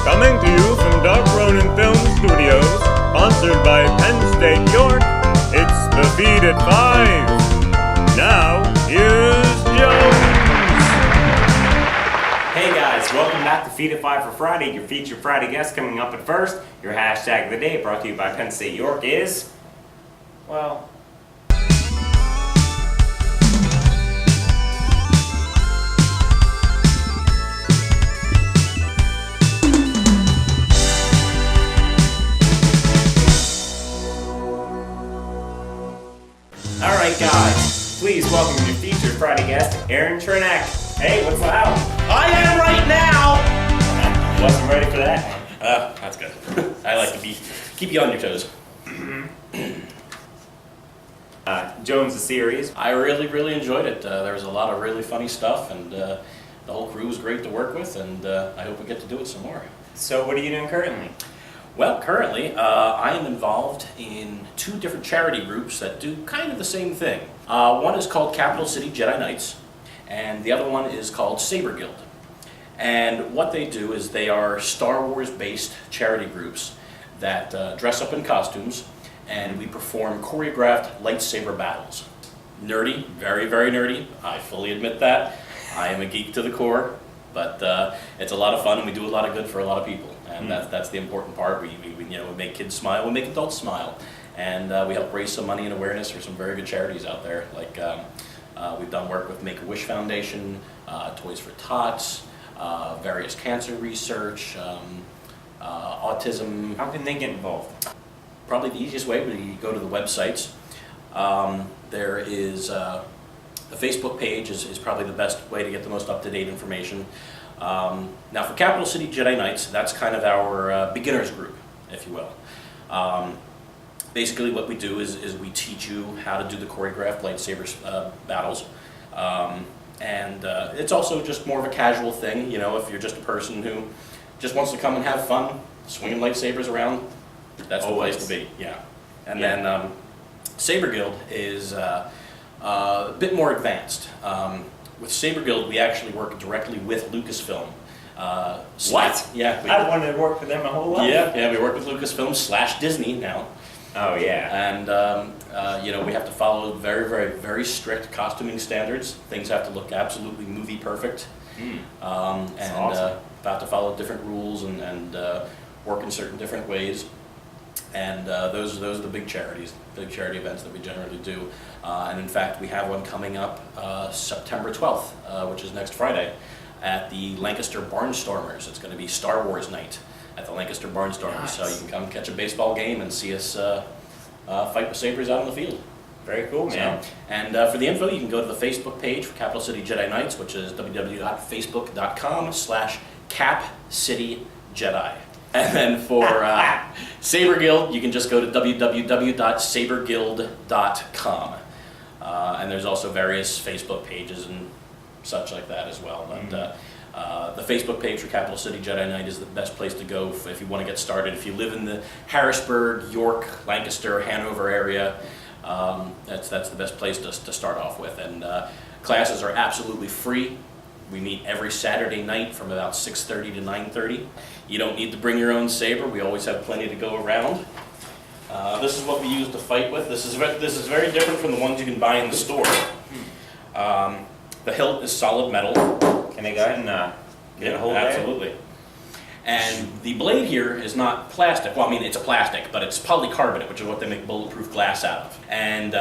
Coming to you from Dark Ronin Film Studios, sponsored by Penn State York, it's The Feed at 5. Now, here's Jones. Hey guys, welcome back to Feed at 5 for Friday. Your featured Friday guest coming up at first. Your hashtag of the day, brought to you by Penn State York, is, well... Alright guys, please welcome your featured Friday guest, Aaron Chernak. Hey, what's up? I am right now! Wasn't ready for that. That's good. I like to keep you on your toes. Jones' series. I really enjoyed it. There was a lot of really funny stuff, and the whole crew was great to work with, and I hope we get to do it some more. So what are you doing currently? Well, currently, I am involved in two different charity groups that do kind of the same thing. One is called Capital City Jedi Knights, and the other one is called Saber Guild. And what they do is they are Star Wars-based charity groups that dress up in costumes, and we perform choreographed lightsaber battles. Nerdy, very nerdy, I fully admit that. I am a geek to the core, but it's a lot of fun, and we do a lot of good for a lot of people. And that's the important part. We make kids smile, we make adults smile, and we help raise some money and awareness for some very good charities out there. Like we've done work with Make-A-Wish Foundation, Toys for Tots, various cancer research, autism. How can they get involved? Probably the easiest way would be go to the websites. There is the Facebook page is probably the best way to get the most up-to-date information. Now for Capital City Jedi Knights, that's kind of our beginners group, if you will. Basically what we do is we teach you how to do the choreographed lightsaber battles. And it's also just more of a casual thing, if you're just a person who just wants to come and have fun, swinging lightsabers around, that's the place to be, yeah. And then Saber Guild is a bit more advanced. With Saber Guild, we actually work directly with Lucasfilm. What? Yeah. I've wanted to work for them my whole life. Yeah, we work with Lucasfilm / Disney now. Oh yeah. And we have to follow very strict costuming standards. Things have to look absolutely movie perfect. That's awesome. About to follow different rules and work in certain different ways. And those are the big charity events that we generally do. And in fact, we have one coming up September 12th, which is next Friday, at the Lancaster Barnstormers. It's going to be Star Wars night at the Lancaster Barnstormers. Nice. So you can come catch a baseball game and see us fight with sabers out on the field. Very cool, man. So, and for the info, you can go to the Facebook page for Capital City Jedi Knights, which is www.facebook.com/CapCityJedi. And then for Saber Guild, you can just go to www.saberguild.com. And there's also various Facebook pages and such like that as well. But the Facebook page for Capital City Jedi Knight is the best place to go if you want to get started. If you live in the Harrisburg, York, Lancaster, Hanover area, that's the best place to start off with. And classes are absolutely free. We meet every Saturday night from about 6:30 to 9:30. You don't need to bring your own saber. We always have plenty to go around. This is what we use to fight with. This is very different from the ones you can buy in the store. The hilt is solid metal. Can I go ahead and get a hold of it? Absolutely. And the blade here is not plastic. Well, I mean, it's a plastic, but it's polycarbonate, which is what they make bulletproof glass out of. And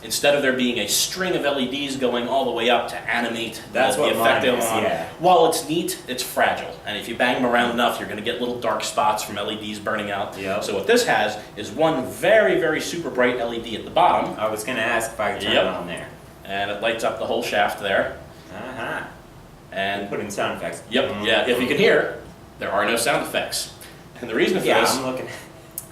instead of there being a string of LEDs going all the way up to animate the effect on, while it's neat, it's fragile. And if you bang them around enough, you're going to get little dark spots from LEDs burning out. Yep. So what this has is one very super bright LED at the bottom. I was going to ask if I could turn it on there. And it lights up the whole shaft there. And put in sound effects. Yep, yeah, if you can hear, there are no sound effects. And the reason for this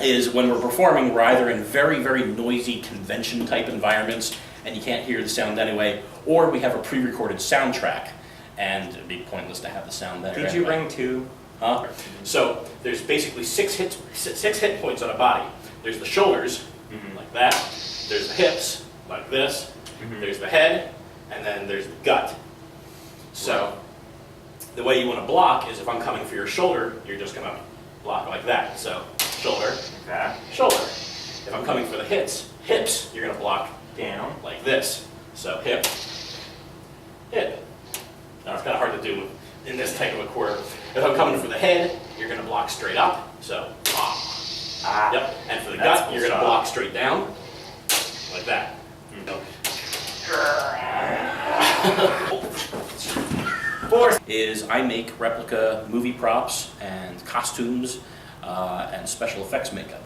is when we're performing, we're either in very noisy convention type environments and you can't hear the sound anyway, or we have a pre-recorded soundtrack and it'd be pointless to have the sound there. Did you bring two? So there's basically six hit points on a body. There's the shoulders, like that. There's the hips, like this. There's the head, and then there's the gut. So the way you want to block is if I'm coming for your shoulder, you're just going to block like that. So shoulder, shoulder. If I'm coming for the hips, you're going to block down like this. So hip, hip. Now it's kind of hard to do in this type of a quarter. If I'm coming for the head, you're going to block straight up. So, yep. And for the gut, you're going to block straight down like that. Fourth is I make replica movie props and costumes and special effects makeup.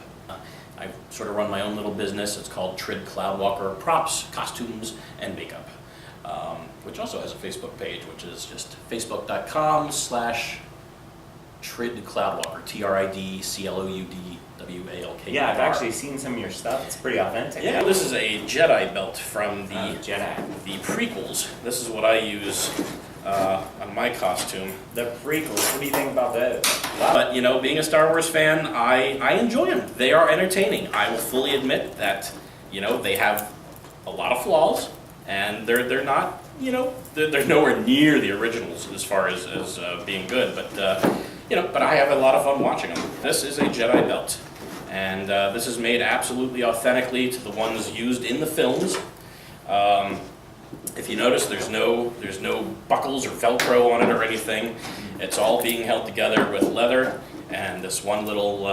I sort of run my own little business. It's called Trid Cloudwalker Props, Costumes, and Makeup, which also has a Facebook page, which is just facebook.com/Trid Cloudwalker, TRIDCLOUDWALK. Yeah, I've actually seen some of your stuff. It's pretty authentic. Yeah, this is a Jedi belt from the Jedi. prequels. This is what I use on my costume. The prequels, what do you think about those? But, you know, being a Star Wars fan, I enjoy them. They are entertaining. I will fully admit that, you know, they have a lot of flaws, and they're not, you know, they're nowhere near the originals as far as being good, but, you know, but I have a lot of fun watching them. This is a Jedi belt, and this is made absolutely authentically to the ones used in the films. If you notice, there's no buckles or Velcro on it or anything. It's all being held together with leather and this one little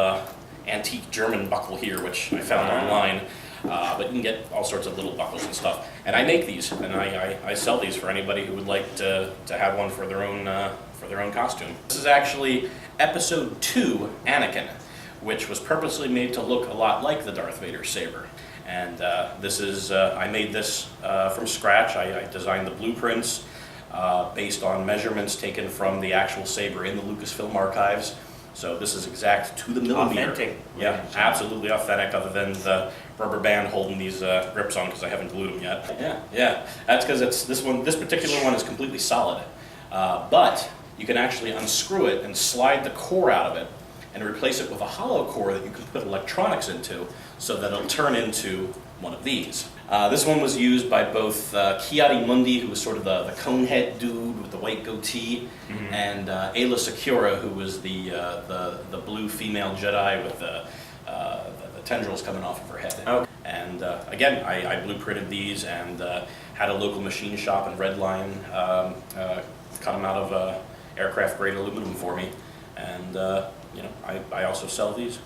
antique German buckle here, which I found online. But you can get all sorts of little buckles and stuff. And I make these, and I sell these for anybody who would like to have one for their own costume. This is actually Episode 2 Anakin, which was purposely made to look a lot like the Darth Vader saber. And this is, I made this from scratch. I designed the blueprints based on measurements taken from the actual saber in the Lucasfilm archives. So this is exact to the millimeter. Authentic. Yeah, absolutely authentic, other than the rubber band holding these grips on because I haven't glued them yet. Yeah. That's because this particular one is completely solid. But you can actually unscrew it and slide the core out of it and replace it with a hollow core that you can put electronics into, so that it'll turn into one of these. This one was used by both Ki-Adi-Mundi, who was sort of the conehead dude with the white goatee, and Aayla Secura, who was the blue female Jedi with the tendrils coming off of her head. Okay. And again, I blueprinted these and had a local machine shop in Red Lion cut them out of aircraft grade aluminum for me, and you know, I also sell these.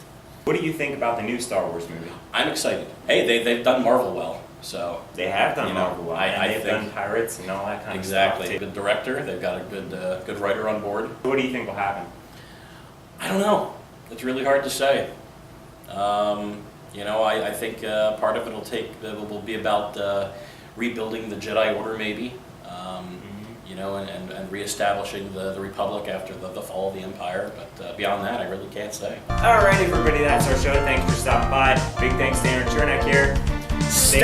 What do you think about the new Star Wars movie? I'm excited. Hey, they've done Marvel well, so They have done you know, Marvel well, I and they've think- done Pirates and all that kind exactly. of stuff. Good director. They've got a good writer on board. What do you think will happen? I don't know. It's really hard to say. You know, I think part of it will be about rebuilding the Jedi Order, maybe. You know, and reestablishing the Republic after the fall of the Empire. But beyond that, I really can't say. Alright, everybody, that's our show. Thanks for stopping by. Big thanks to Aaron Chernak here. Stay